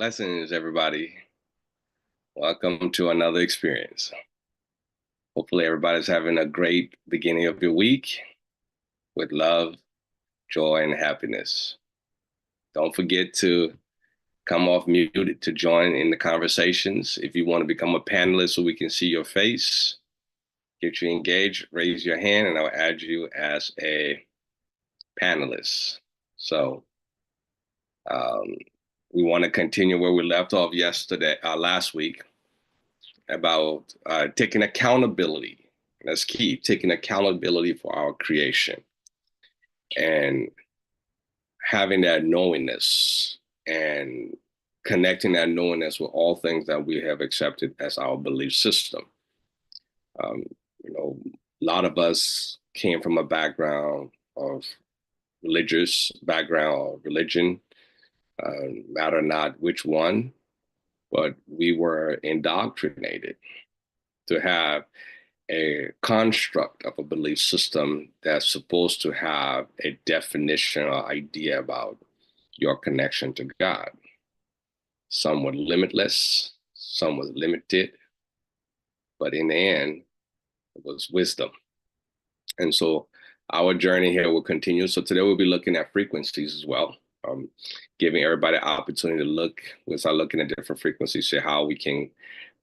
Blessings, everybody. Welcome to another experience. Hopefully, everybody's having a great beginning of your week with love, joy, and happiness. Don't forget to come off mute to join in the conversations. If you want to become a panelist so we can see your face, get you engaged, raise your hand, and I'll add you as a panelist. So, um, we want to continue where we left off last week, about taking accountability. That's key, taking accountability for our creation and having that knowingness and connecting that knowingness with all things that we have accepted as our belief system. Um, a lot of us came from a background of religious background or religion, matter not which one, but we were indoctrinated to have a construct of a belief system that's supposed to have a definition or idea about your connection to God. Some were limitless, some was limited, but in the end, it was wisdom. And so our journey here will continue. So today we'll be looking at frequencies as well, giving everybody an opportunity to we'll start looking at different frequencies, see how we can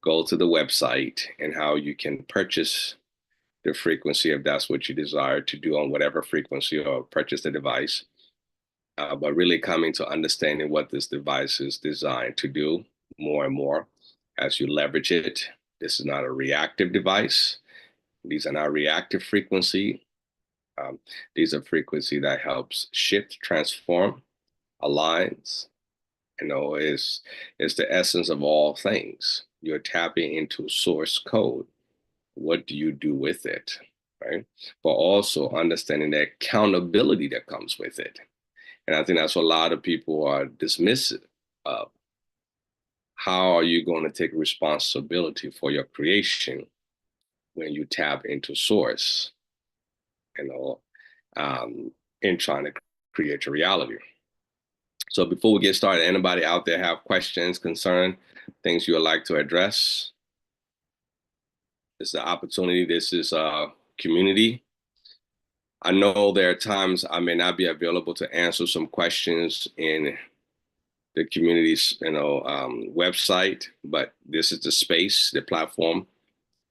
go to the website and how you can purchase the frequency if that's what you desire to do on whatever frequency or purchase the device. But really coming to understanding what this device is designed to do more and more as you leverage it. This is not a reactive device. These are not reactive frequency. These are frequency that helps shift, transform, aligns. Is the essence of all things. You're tapping into source code. What do you do with it, right? But also understanding the accountability that comes with it. And I think that's what a lot of people are dismissive of. How are you going to take responsibility for your creation when you tap into source, you know, in trying to create your reality? So before we get started, anybody out there have questions, concern, things you would like to address? This is an opportunity. This is a community. I know there are times I may not be available to answer some questions in the community's, website, but this is the space, the platform.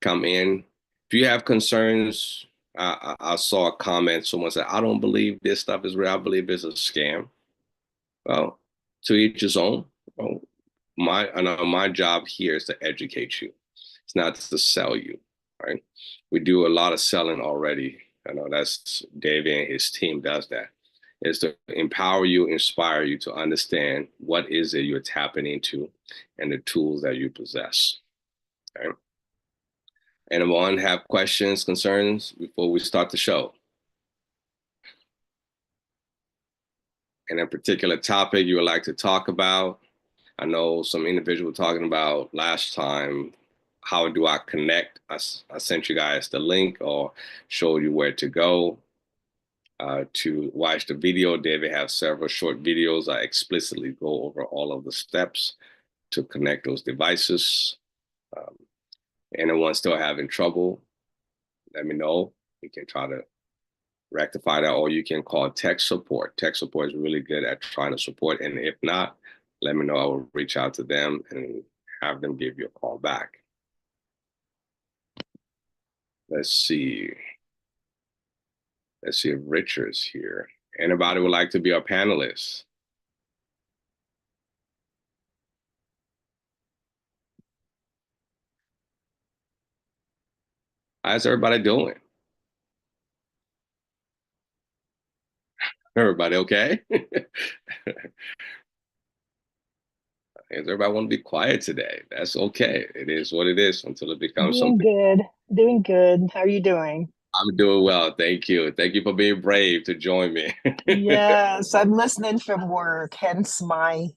Come in. If you have concerns, I saw a comment. Someone said, "I don't believe this stuff is real. I believe it's a scam." Well, to each his own. Well, I know my job here is to educate you. It's not to sell you, right? We do a lot of selling already. I know that's David and his team does that. Is to empower you, inspire you to understand what is it you're tapping into and the tools that you possess. Right? Anyone have questions, concerns before we start the show? And a particular topic you would like to talk about? I know some individual talking about last time, how do I connect? I sent you guys the link or showed you where to go to watch the video. David has several short videos. I explicitly go over all of the steps to connect those devices. Um, Anyone still having trouble, let me know. We can try to rectify that, or you can call tech support. Tech support is really good at trying to support. And if not, let me know. I will reach out to them and have them give you a call back. Let's see. Let's see if Richard's here. Anybody would like to be a panelist? How's everybody doing? Everybody okay? Everybody want to be quiet today. That's okay. It is what it is until it becomes Doing something. good. Doing good. How are you doing? I'm doing well. Thank you. Thank you for being brave to join me. Yes, I'm listening from work, hence my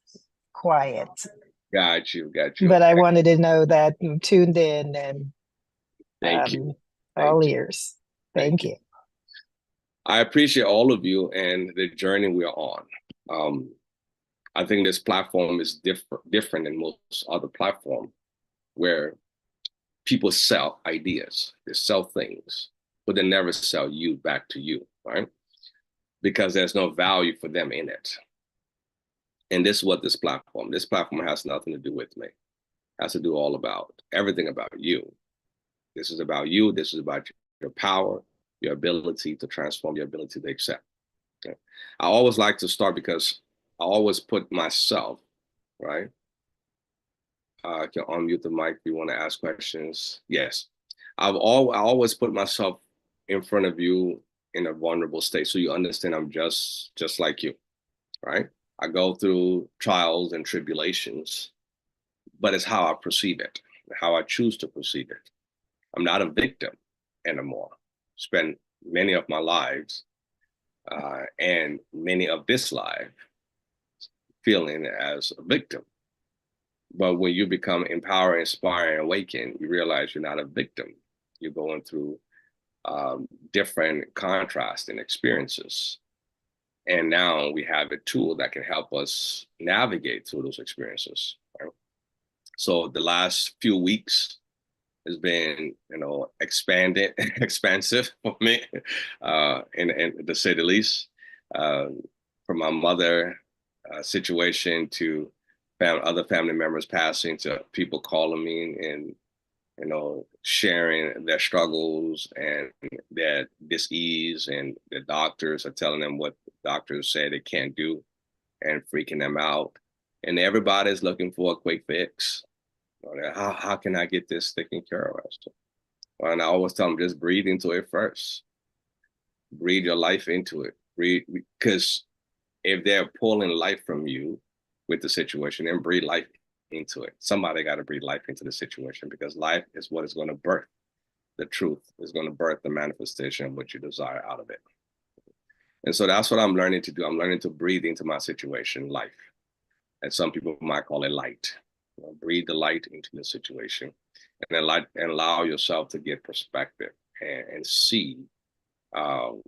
quiet. Got you. Got you. But I wanted to know that you tuned in and Thank you. um, all Thank you. ears. Thank Thank you. you. I appreciate all of you and the journey we are on. Um, I think this platform is different than most other platform where people sell ideas, they sell things, but they never sell you back to you, right? Because there's no value for them in it. And this is what this platform has nothing to do with me. It has to do all about everything about you. This is about you. This is about your power, your ability to transform, your ability to accept. Okay? I always like to start because I always put myself, right? I can unmute the mic if you want to ask questions. Yes. I always put myself in front of you in a vulnerable state so you understand I'm just like you, right? I go through trials and tribulations, but it's how I perceive it, how I choose to perceive it. I'm not a victim anymore. Spent many of my lives and many of this life feeling as a victim. But when you become empowered, inspired, and awakened, you realize you're not a victim. You're going through different contrasting experiences. And now we have a tool that can help us navigate through those experiences. Right? So the last few weeks has been, expanded, expansive for me, and to say the least. From my mother situation to other family members passing to people calling me and sharing their struggles and their dis-ease, and the doctors are telling them what the doctors say they can't do and freaking them out. And everybody's looking for a quick fix. How can I get this taken care of? Well, and I always tell them, just breathe into it first. Breathe your life into it. Breathe, because if they're pulling life from you with the situation, then breathe life into it. Somebody got to breathe life into the situation, because life is what is going to birth the truth, is going to birth the manifestation of what you desire out of it. And so that's what I'm learning to do. I'm learning to breathe into my situation, life. And some people might call it light. Breathe the light into the situation, and then and allow yourself to get perspective and see um,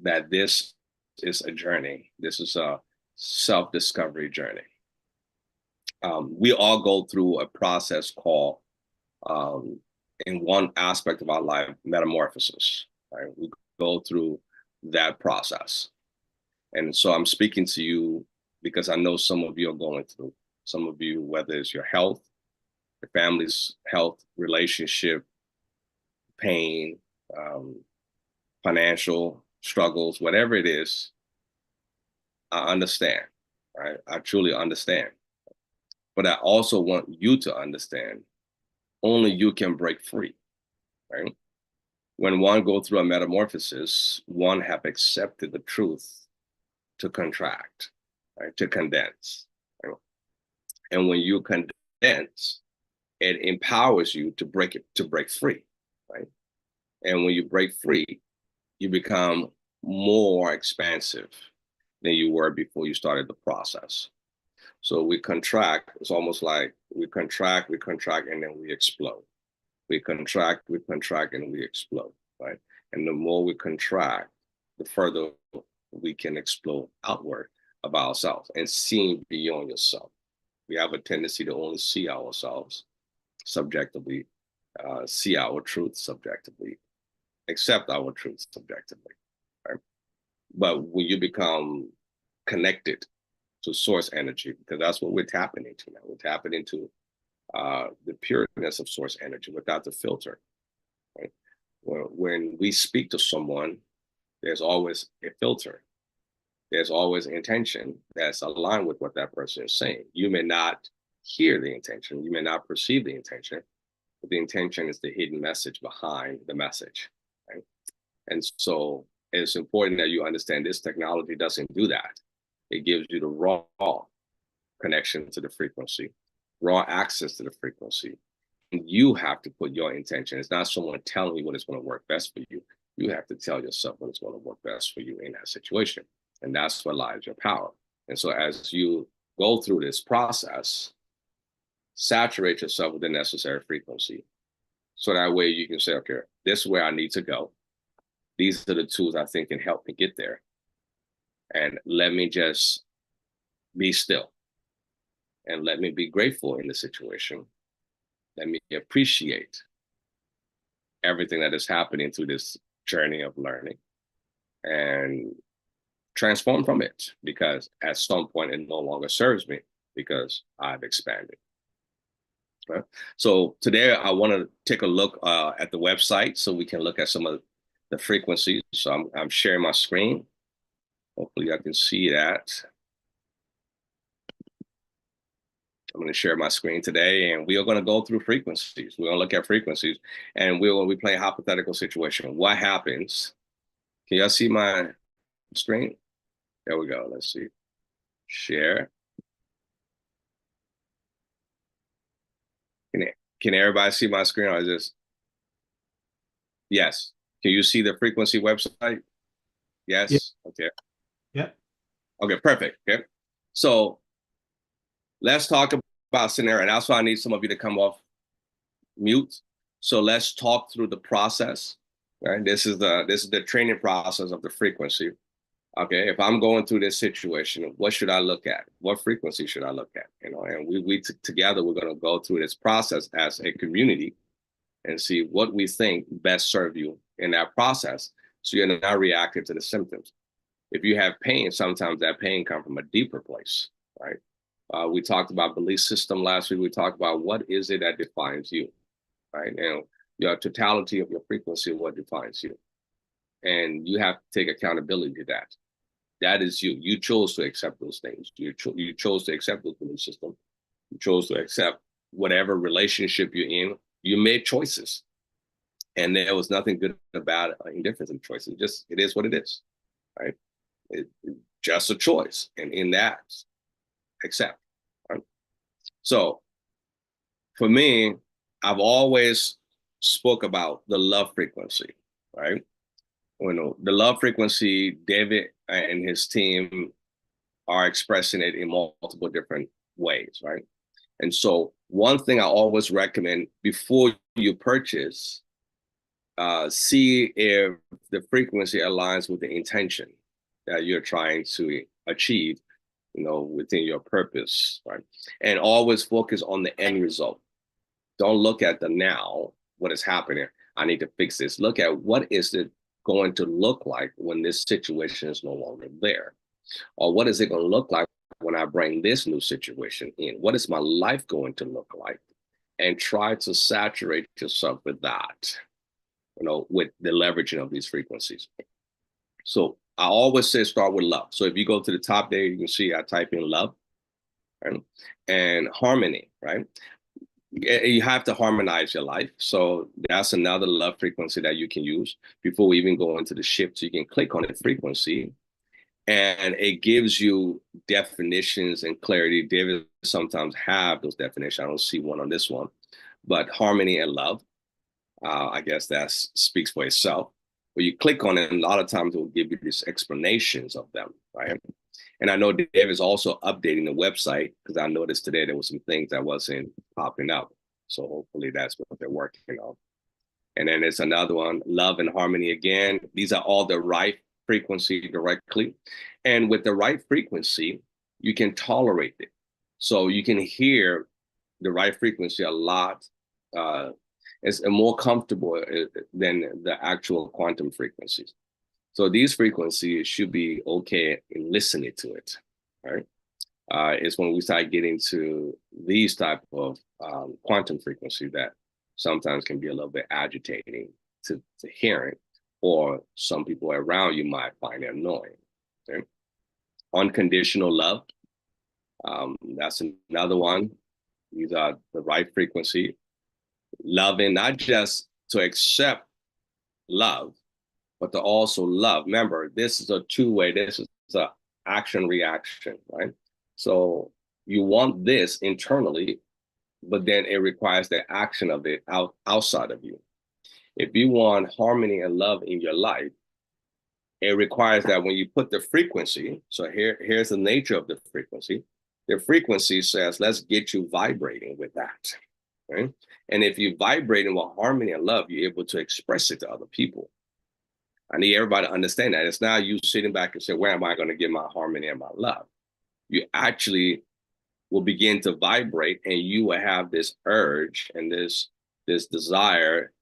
that this is a journey. This is a self-discovery journey. We all go through a process called, in one aspect of our life, metamorphosis. Right? We go through that process. And so I'm speaking to you because I know some of you are going through. Some of you, whether it's your health, your family's health, relationship, pain, financial struggles, whatever it is, I understand, right? I truly understand. But I also want you to understand only you can break free, right? When one go through a metamorphosis, one have accepted the truth to contract, right? To condense. Right? And when you condense, it empowers you to break free, right? And when you break free, you become more expansive than you were before you started the process. So we contract, it's almost like we contract, and then we explode. We contract, and we explode, right? And the more we contract, the further we can explode outward of ourselves and seeing beyond yourself. We have a tendency to only see ourselves subjectively, see our truth subjectively, accept our truth subjectively, right? But when you become connected to source energy, because that's what we're tapping into now. We're tapping into the pureness of source energy without the filter, right? When we speak to someone, there's always a filter. There's always intention that's aligned with what that person is saying. You may not hear the intention, you may not perceive the intention, but the intention is the hidden message behind the message, right? And so it's important that you understand this technology doesn't do that. It gives you the raw connection to the frequency, raw access to the frequency. And you have to put your intention. It's not someone telling you what is going to work best for you. You have to tell yourself what is going to work best for you in that situation. And that's what lies your power. And so as you go through this process, saturate yourself with the necessary frequency. So that way you can say, okay, this is where I need to go. These are the tools I think can help me get there. And let me just be still. and let me be grateful in the situation. Let me appreciate everything that is happening through this journey of learning and transform from it, because at some point it no longer serves me because I've expanded. Right? So today I want to take a look at the website so we can look at some of the frequencies. So I'm sharing my screen. Hopefully I can see that. I'm going to share my screen today, and we are going to go through frequencies. We're going to look at frequencies, and we're going to be playing a hypothetical situation. What happens? Can y'all see my screen? There we go. Let's see. Share. Can everybody see my screen, or is this? Yes. Can you see the frequency website? Yeah. Yes. Okay. Yeah. Okay, perfect. Okay. So let's talk about scenario. And that's why I need some of you to come off mute. So let's talk through the process. Right. This is the training process of the frequency. Okay. If I'm going through this situation, what should I look at? What frequency should I look at? You know, and we together we're going to go through this process as a community and see what we think best serve you in that process, so you're not reacting to the symptoms. If you have pain, sometimes that pain comes from a deeper place, right? We talked about belief system last week. We talked about what is it that defines you, right? And your totality of your frequency of what defines you. And you have to take accountability to that. That is you. You chose to accept those things. You chose to accept those belief system. You chose to accept whatever relationship you're in. You made choices. And there was nothing good about indifference in choices. Just, it is what it is, right? It's just a choice. And in that, accept. Right? So for me, I've always spoke about the love frequency, right? You know, the love frequency, David and his team are expressing it in multiple different ways, right? And so one thing I always recommend before you purchase, see if the frequency aligns with the intention that you're trying to achieve, you know, within your purpose, right? And always focus on the end result. Don't look at the now, what is happening. I need to fix this. Look at what is it going to look like when this situation is no longer there? Or what is it going to look like when I bring this new situation in? What is my life going to look like? And try to saturate yourself with that, you know, with the leveraging of these frequencies. So I always say start with love. So if you go to the top there, you can see I type in love, right? And harmony, right? You have to harmonize your life. So that's another love frequency that you can use before we even go into the shift. So you can click on the frequency and it gives you definitions and clarity. David sometimes have those definitions. I don't see one on this one, but harmony and love. I guess that speaks for itself. But you click on it, and a lot of times it will give you these explanations of them, right? And I know Dave is also updating the website, because I noticed today there were some things that wasn't popping up. So hopefully that's what they're working on. And then there's another one, love and harmony again. These are all the right frequency directly. And with the right frequency, you can tolerate it. So you can hear the right frequency a lot. It's more comfortable than the actual quantum frequencies. So these frequencies should be okay in listening to it, right? It's when we start getting to these type of quantum frequency that sometimes can be a little bit agitating to hearing, or some people around you might find it annoying. Okay? Unconditional love, that's another one. These are the right frequency. Loving, not just to accept love, but to also love. Remember, this is a two-way, this is an action reaction, right? So you want this internally, but then it requires the action of it outside of you. If you want harmony and love in your life, it requires that when you put the frequency, so here's the nature of the frequency. The frequency says, let's get you vibrating with that, right? And if you're vibrating with harmony and love, you're able to express it to other people. I need everybody to understand that. It's not you sitting back and say, where am I going to get my harmony and my love? You actually will begin to vibrate, and you will have this urge and this desire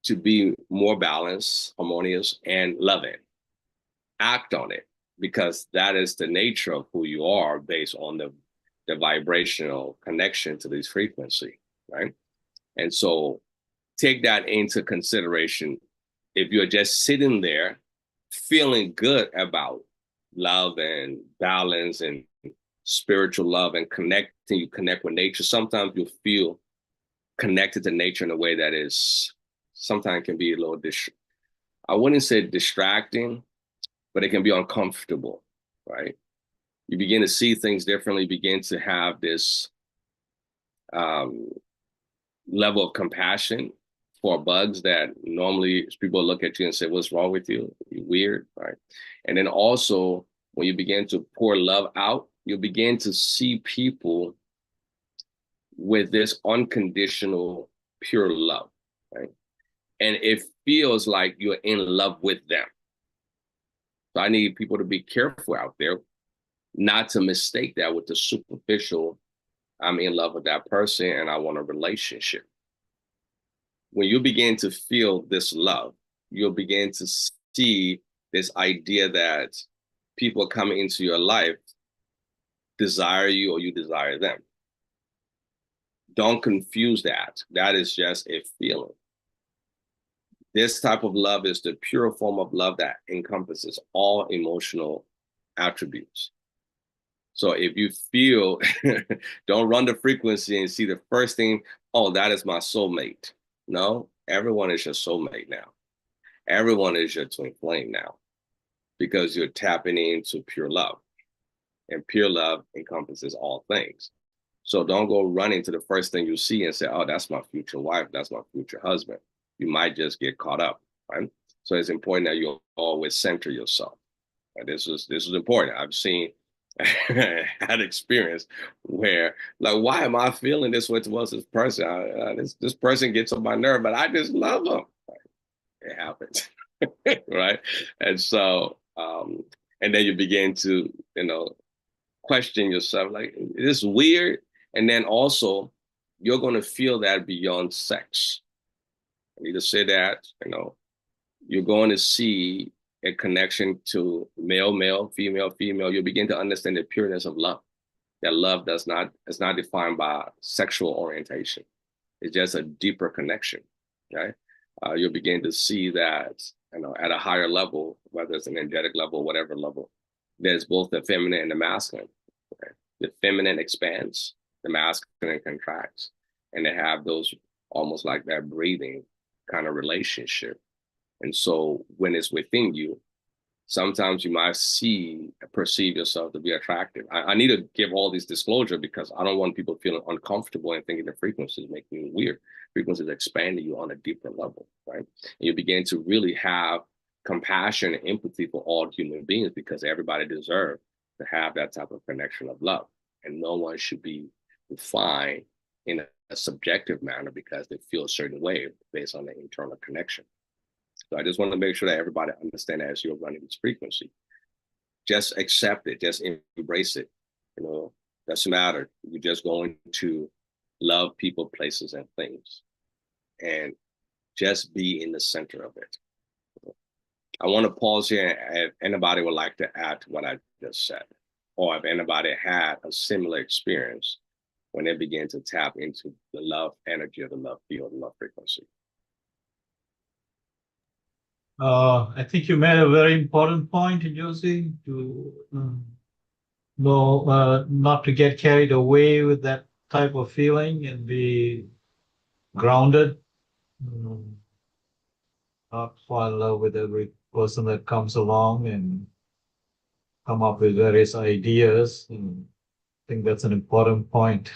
to be more balanced, harmonious, and loving. Act on it, because that is the nature of who you are based on the vibrational connection to this frequency, right? And so take that into consideration. If you're just sitting there feeling good about love and balance and spiritual love and connecting, you connect with nature, sometimes you'll feel connected to nature in a way that is sometimes can be a little I wouldn't say distracting, but it can be uncomfortable, right? You begin to see things differently, begin to have this level of compassion for bugs that normally people look at you and say, what's wrong with you? You're weird, right? And then also, when you begin to pour love out, you begin to see people with this unconditional, pure love, right? And it feels like you're in love with them. So I need people to be careful out there, not to mistake that with the superficial, I'm in love with that person and I want a relationship. When you begin to feel this love, you'll begin to see this idea that people coming into your life desire you or you desire them. Don't confuse that. That is just a feeling. This type of love is the pure form of love that encompasses all emotional attributes. So if you feel, don't run the frequency and see the first thing, oh, that is my soulmate. No, everyone is your soulmate now. Everyone is your twin flame now, because you're tapping into pure love. And pure love encompasses all things. So don't go running to the first thing you see and say, oh, that's my future wife, that's my future husband. You might just get caught up, right? So it's important that you always center yourself. And this is important. I've seen, had experience where, like, why am I feeling this way towards this person? This person gets on my nerve, but I just love them. It happens, right? And so, and then you begin to, question yourself, like, is this weird? And then also, you're going to feel that beyond sex. I need to say that, you're going to see a connection to male, male, female, female. You begin to understand the pureness of love. That love is not defined by sexual orientation. It's just a deeper connection, right? You'll begin to see that, at a higher level, whether it's an energetic level, whatever level, there's both the feminine and the masculine. Okay? The feminine expands, the masculine contracts, and they have those almost like that breathing kind of relationship. And so when it's within you, sometimes you might perceive yourself to be attractive. I need to give all these disclosure because I don't want people feeling uncomfortable and thinking the frequency is making you weird. Frequency is expanding you on a deeper level, right? And you begin to really have compassion and empathy for all human beings, because everybody deserves to have that type of connection of love. And no one should be defined in a subjective manner because they feel a certain way based on the internal connection. So I just want to make sure that everybody understands as you're running this frequency. Just accept it, just embrace it. Doesn't matter. You're just going to love people, places, and things. And just be in the center of it. I want to pause here if anybody would like to add to what I just said, or if anybody had a similar experience when they begin to tap into the love energy of the love field, the love frequency. I think you made a very important point, Josie, to know not to get carried away with that type of feeling and be grounded, not fall in love with every person that comes along and come up with various ideas. And I think that's an important point.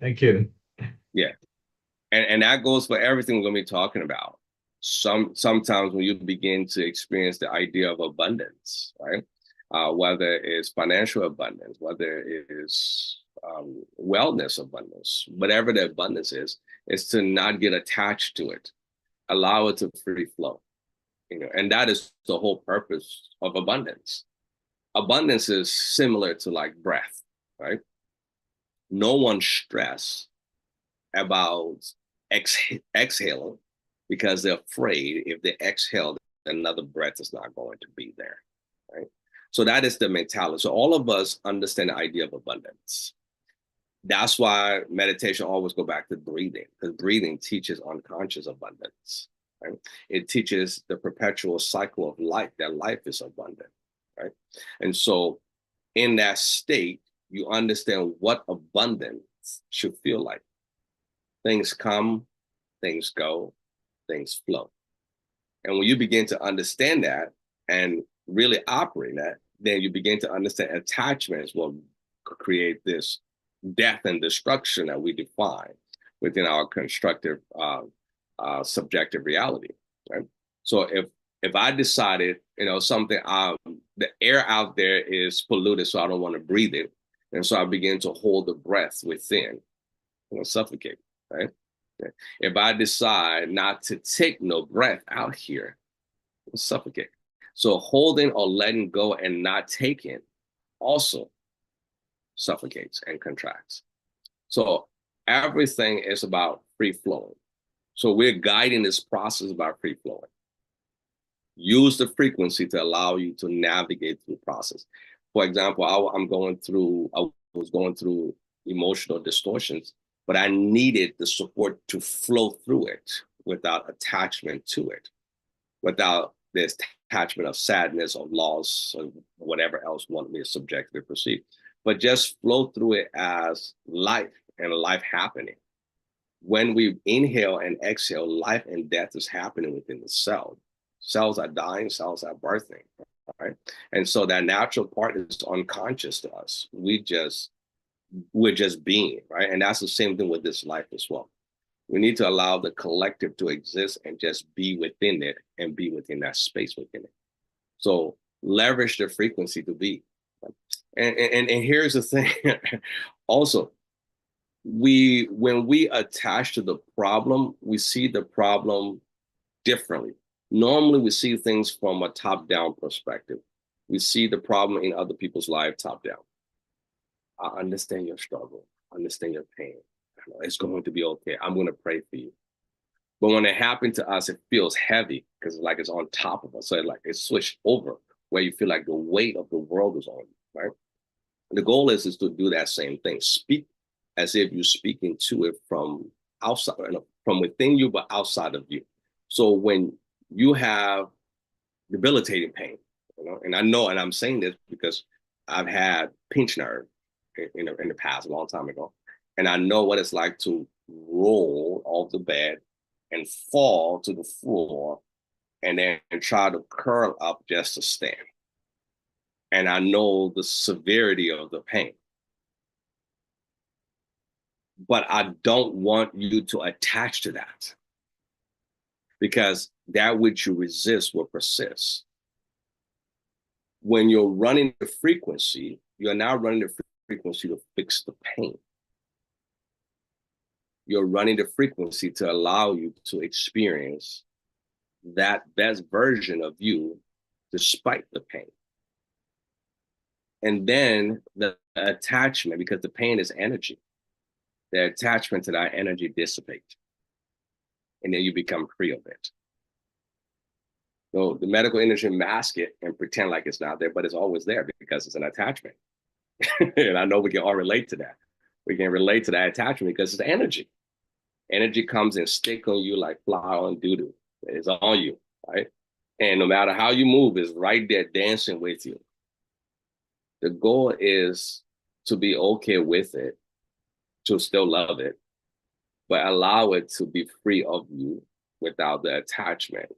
Thank you. Yeah. And that goes for everything we're going to be talking about. Sometimes when you begin to experience the idea of abundance, right? Whether it's financial abundance, whether it is wellness abundance, whatever the abundance is to not get attached to it. Allow it to free flow. And that is the whole purpose of abundance. Abundance is similar to like breath, right? No one stress about exhaling because they're afraid if they exhale, another breath is not going to be there, right? So that is the mentality. So all of us understand the idea of abundance. That's why meditation always go back to breathing, because breathing teaches unconscious abundance, right? It teaches the perpetual cycle of life, that life is abundant, right? And so in that state, you understand what abundance should feel like. Things come, things go, things flow. And when you begin to understand that and really operate that, then you begin to understand attachments will create this death and destruction that we define within our constructive subjective reality, right? So if I decided, something, the air out there is polluted, so I don't want to breathe it, and so I begin to hold the breath within, suffocate, right? If I decide not to take no breath out here, I'll suffocate. So holding or letting go and not taking also suffocates and contracts. So everything is about free flowing. So we're guiding this process about free flowing. Use the frequency to allow you to navigate through the process. For example, I was going through emotional distortions, but I needed the support to flow through it without attachment to it, without this attachment of sadness or loss or whatever else one may subjectively perceive, but just flow through it as life and life happening. When we inhale and exhale, life and death is happening within the cell. Cells are dying, cells are birthing, right? And so that natural part is unconscious to us. We're just being, right? And that's the same thing with this life as well. We need to allow the collective to exist and just be within it and be within that space within it. So leverage the frequency to be. And here's the thing. Also, when we attach to the problem, we see the problem differently. Normally, we see things from a top-down perspective. We see the problem in other people's lives top-down. I understand your struggle. I understand your pain. It's going to be okay. I'm going to pray for you. But when it happened to us, it feels heavy because it's on top of us. So it's switched over where you feel like the weight of the world is on you, right? The goal is to do that same thing. Speak as if you're speaking to it from outside, from within you, but outside of you. So when you have debilitating pain, and I know, and I'm saying this because I've had pinch nerve in the past, a long time ago. And I know what it's like to roll off the bed and fall to the floor and then try to curl up just to stand. And I know the severity of the pain. But I don't want you to attach to that, because that which you resist will persist. When you're running the frequency, you're now running the frequency to fix the pain. You're running the frequency to allow you to experience that best version of you despite the pain. And then the attachment, because the pain is energy, the attachment to that energy dissipates. And then you become free of it. So the medical industry mask it and pretend like it's not there, but it's always there because it's an attachment. And I know we can all relate to that. We can relate to that attachment because it's energy. Energy comes and stick on you like fly on doo-doo. It's on you, right? And no matter how you move, it's right there dancing with you. The goal is to be okay with it, to still love it, but allow it to be free of you without the attachment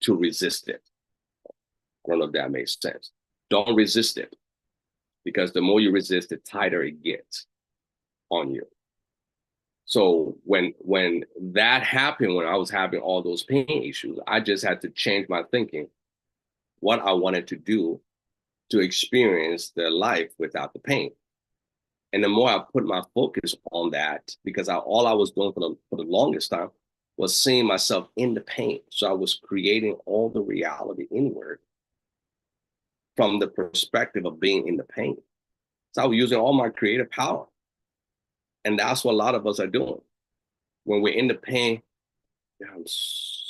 to resist it. I don't know if that makes sense. Don't resist it, because the more you resist, the tighter it gets on you. So when that happened, when I was having all those pain issues, I just had to change my thinking, what I wanted to do to experience the life without the pain. And the more I put my focus on that, because all I was doing for the longest time was seeing myself in the pain. So I was creating all the reality inward from the perspective of being in the pain. So I was using all my creative power. And that's what a lot of us are doing. When we're in the pain, I'm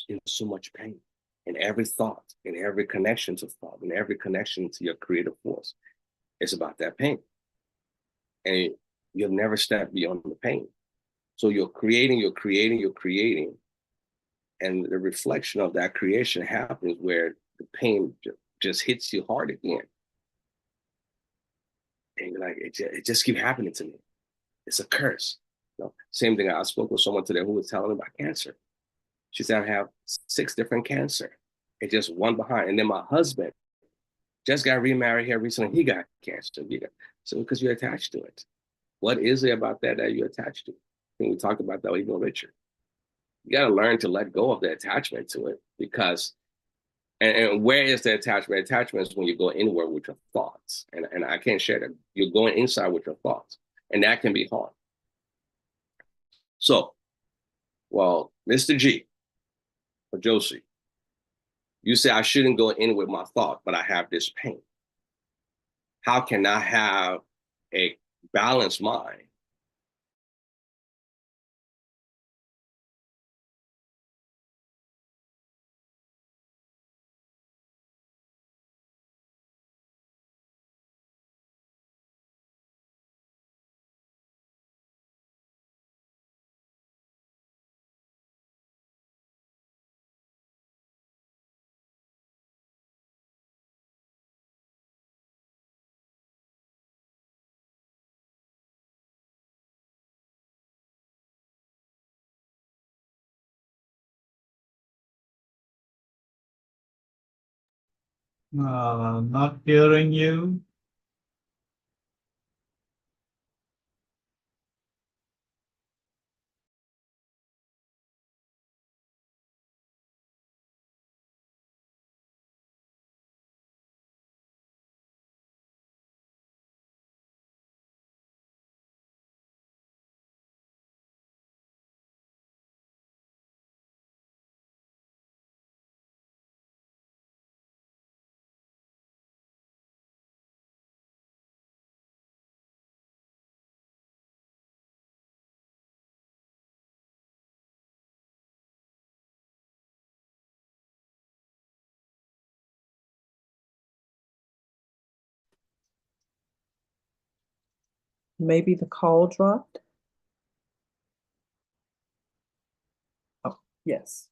in so much pain. In every thought, in every connection to thought, in every connection to your creative force, it's about that pain. And you'll never step beyond the pain. So you're creating, you're creating, you're creating. And the reflection of that creation happens where the pain just hits you hard again. And you're like, it just keeps happening to me. It's a curse. You know, same thing. I spoke with someone today who was telling me about cancer. She said, I have 6 different cancer. And just one behind. And then my husband just got remarried here recently. He got cancer. So because you're attached to it. What is it about that you're attached to? And we talked about that even Richard. You got to learn to let go of the attachment to it because, and where is the attachment? Attachment is when you go inward with your thoughts. And I can't share that. You're going inside with your thoughts. And that can be hard. So, well, Mr. G or Josie, you say I shouldn't go in with my thought, but I have this pain. How can I have a balanced mind? Not hearing you. Maybe the call dropped. Oh, yes.